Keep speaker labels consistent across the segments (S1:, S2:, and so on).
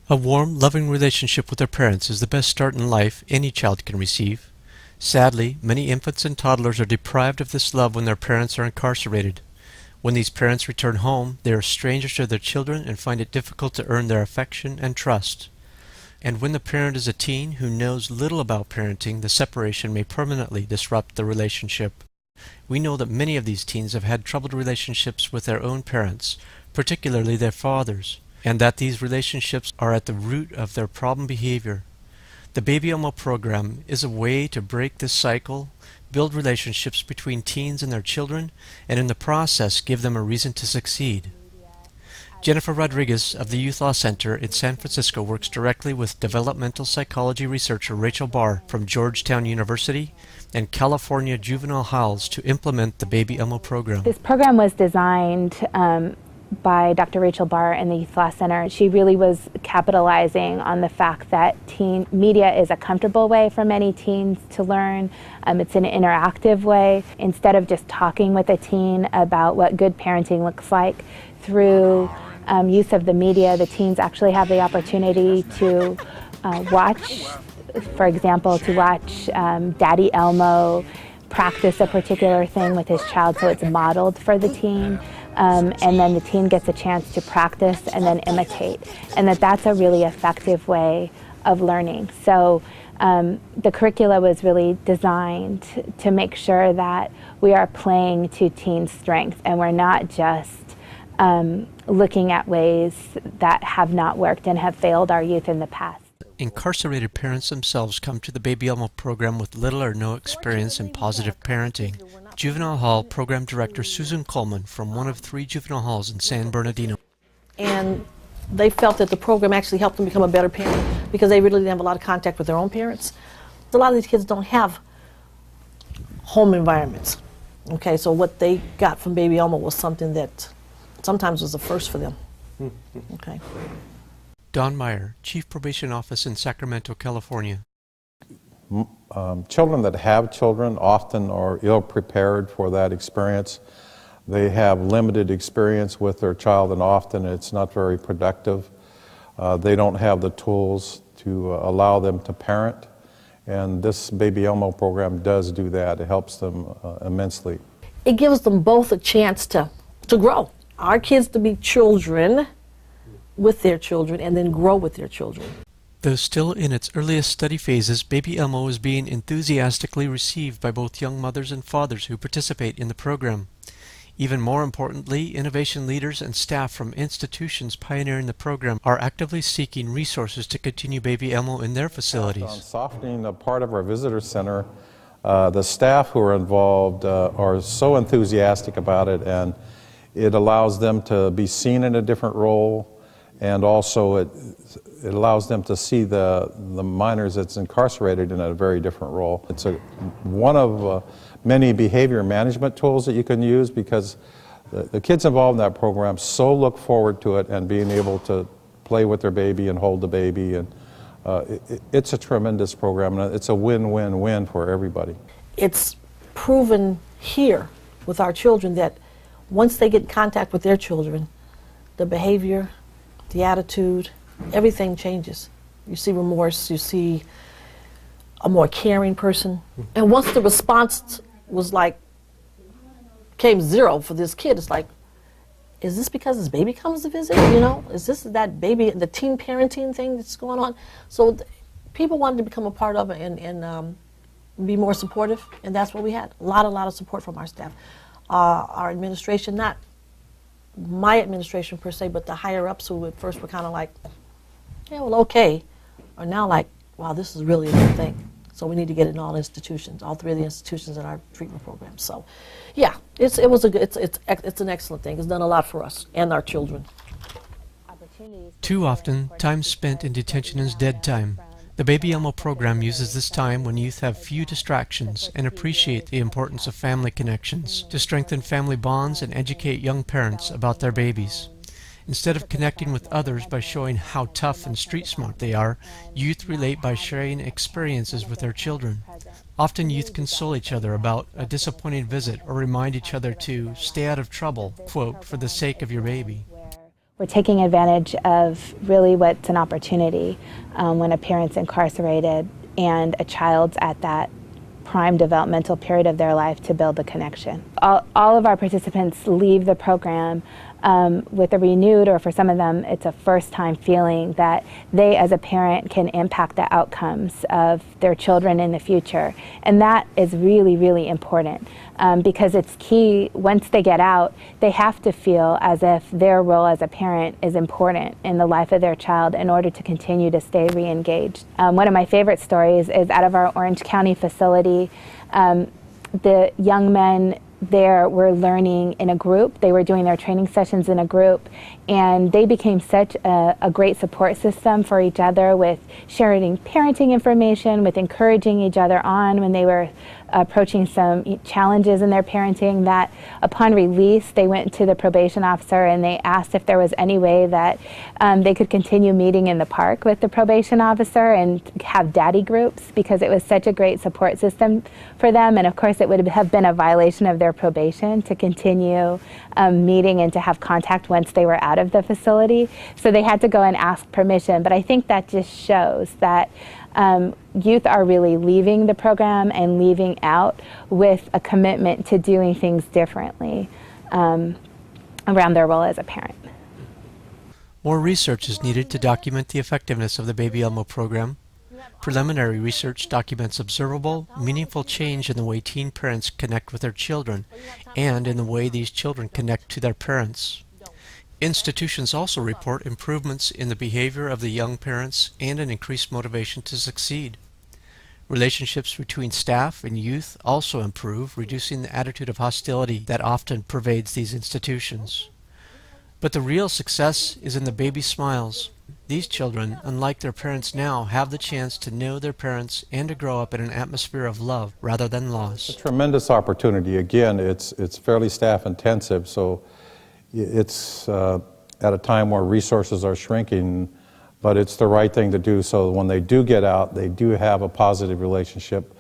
S1: A warm, loving relationship with their parents is the best start in life any child can receive. Sadly, many infants and toddlers are deprived of this love when their parents are incarcerated. When these parents return home, they are strangers to their children and find it difficult to earn their affection and trust. And when the parent is a teen who knows little about parenting, the separation may permanently disrupt the relationship. We know that many of these teens have had troubled relationships with their own parents, particularly their fathers, and that these relationships are at the root of their problem behavior. The Baby Elmo program is a way to break this cycle, build relationships between teens and their children, and in the process give them a reason to succeed. Jennifer Rodriguez of the Youth Law Center in San Francisco works directly with developmental psychology researcher Rachel Barr from Georgetown University and California Juvenile Halls to implement the Baby Elmo program.
S2: This program was designed by Dr. Rachel Barr in the Youth Law Center. She really was capitalizing on the fact that teen media is a comfortable way for many teens to learn. It's an interactive way. Instead of just talking with a teen about what good parenting looks like, through use of the media, the teens actually have the opportunity to watch, for example, to watch Daddy Elmo practice a particular thing with his child, so it's modeled for the teen. And then the teen gets a chance to practice and then imitate, and that's a really effective way of learning. So the curricula was really designed to make sure that we are playing to teens' strengths and we're not just looking at ways that have not worked and have failed our youth in the past.
S1: Incarcerated parents themselves come to the Baby Elmo program with little or no experience in positive parenting. Juvenile Hall Program Director Susan Coleman from one of 3 juvenile halls in San Bernardino.
S3: And they felt that the program actually helped them become a better parent because they really didn't have a lot of contact with their own parents. A lot of these kids don't have home environments. Okay, so what they got from Baby Elmo was something that sometimes was a first for them. Okay.
S1: Don Meyer, Chief Probation Office in Sacramento, California.
S4: Children that have children often are ill-prepared for that experience. They have limited experience with their child, and often it's not very productive. They don't have the tools to allow them to parent, and this Baby Elmo program does do that. It helps them immensely.
S3: It gives them both a chance to grow. Our kids to be children with their children and then grow with their children.
S1: Though still in its earliest study phases, Baby Elmo is being enthusiastically received by both young mothers and fathers who participate in the program. Even more importantly, innovation leaders and staff from institutions pioneering the program are actively seeking resources to continue Baby Elmo in their facilities.
S4: On softening a part of our visitor center, the staff who are involved are so enthusiastic about it, and it allows them to be seen in a different role, and also it allows them to see the minors that's incarcerated in a very different role. It's one of many behavior management tools that you can use, because the kids involved in that program so look forward to it and being able to play with their baby and hold the baby, and it's a tremendous program, and it's a win-win-win for everybody.
S3: It's proven here with our children that once they get in contact with their children, the behavior, the attitude, everything changes. You see remorse, you see a more caring person. And once the response was came 0 for this kid, it's like, is this because his baby comes to visit, you know? Is this that baby, the teen parenting thing that's going on? So people wanted to become a part of it and be more supportive, and that's what we had. A lot of support from our staff. Our administration, not my administration per se, but the higher ups who at first were kind of like, yeah, well, okay, are now like, wow, this is really a good thing. So we need to get it in all institutions, all 3 of the institutions in our treatment program. So, yeah, it's an excellent thing. It's done a lot for us and our children.
S1: Too often, time spent in detention is dead time. The Baby Elmo program uses this time when youth have few distractions and appreciate the importance of family connections to strengthen family bonds and educate young parents about their babies. Instead of connecting with others by showing how tough and street smart they are, youth relate by sharing experiences with their children. Often youth console each other about a disappointing visit or remind each other to stay out of trouble, quote, for the sake of your baby.
S2: We're taking advantage of really what's an opportunity when a parent's incarcerated and a child's at that prime developmental period of their life to build a connection. All of our participants leave the program with a renewed, or for some of them, it's a first-time feeling that they as a parent can impact the outcomes of their children in the future. And that is really, really important because it's key. Once they get out, they have to feel as if their role as a parent is important in the life of their child in order to continue to stay re-engaged. One of my favorite stories is out of our Orange County facility. The young men there were learning in a group. They were doing their training sessions in a group, and they became such a great support system for each other, with sharing parenting information, with encouraging each other on when they were approaching some challenges in their parenting, that upon release they went to the probation officer and they asked if there was any way that they could continue meeting in the park with the probation officer and have daddy groups, because it was such a great support system for them. And of course it would have been a violation of their probation to continue meeting and to have contact once they were out of the facility. So they had to go and ask permission. But I think that just shows that youth are really leaving the program and leaving out with a commitment to doing things differently around their role as a parent.
S1: More research is needed to document the effectiveness of the Baby Elmo program. Preliminary research documents observable, meaningful change in the way teen parents connect with their children and in the way these children connect to their parents. Institutions also report improvements in the behavior of the young parents and an increased motivation to succeed. Relationships between staff and youth also improve, reducing the attitude of hostility that often pervades these institutions. But the real success is in the baby smiles. These children, unlike their parents now, have the chance to know their parents and to grow up in an atmosphere of love rather than loss.
S4: A tremendous opportunity. Again, it's fairly staff intensive, so it's at a time where resources are shrinking, but it's the right thing to do, so when they do get out, they do have a positive relationship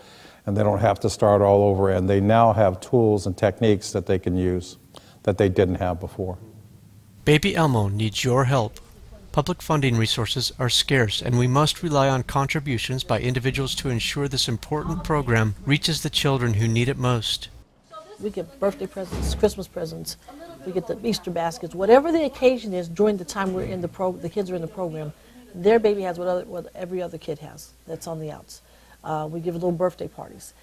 S4: and they don't have to start all over, and they now have tools and techniques that they can use that they didn't have before.
S1: Baby Elmo needs your help. Public funding resources are scarce, and we must rely on contributions by individuals to ensure this important program reaches the children who need it most.
S3: We get birthday presents, Christmas presents, we get the Easter baskets, whatever the occasion is during the time we're in the kids are in the program, their baby has what every other kid has that's on the outs. We give little birthday parties.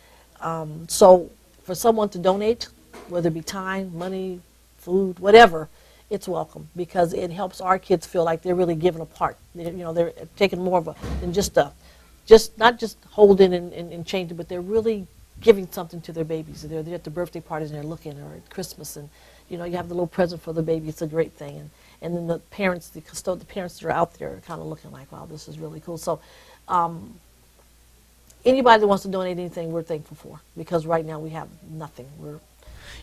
S3: So for someone to donate, whether it be time, money, food, whatever, it's welcome, because it helps our kids feel like they're really giving a part. They're taking more of a than just not just holding and changing, but they're really giving something to their babies. They're at the birthday parties and they're looking, or at Christmas, and you have the little present for the baby. It's a great thing, and then the parents, the parents that are out there are kind of looking like, wow, this is really cool. So anybody that wants to donate anything, we're thankful for, because right now we have nothing.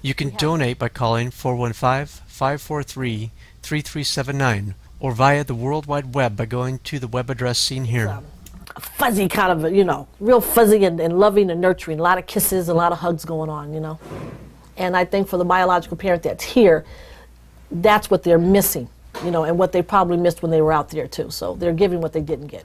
S1: You can donate by calling 415-543-3379 or via the World Wide Web by going to the web address seen here.
S3: Fuzzy kind of, real fuzzy and loving and nurturing. A lot of kisses, a lot of hugs going on, And I think for the biological parent that's here, that's what they're missing, and what they probably missed when they were out there too. So they're giving what they didn't get.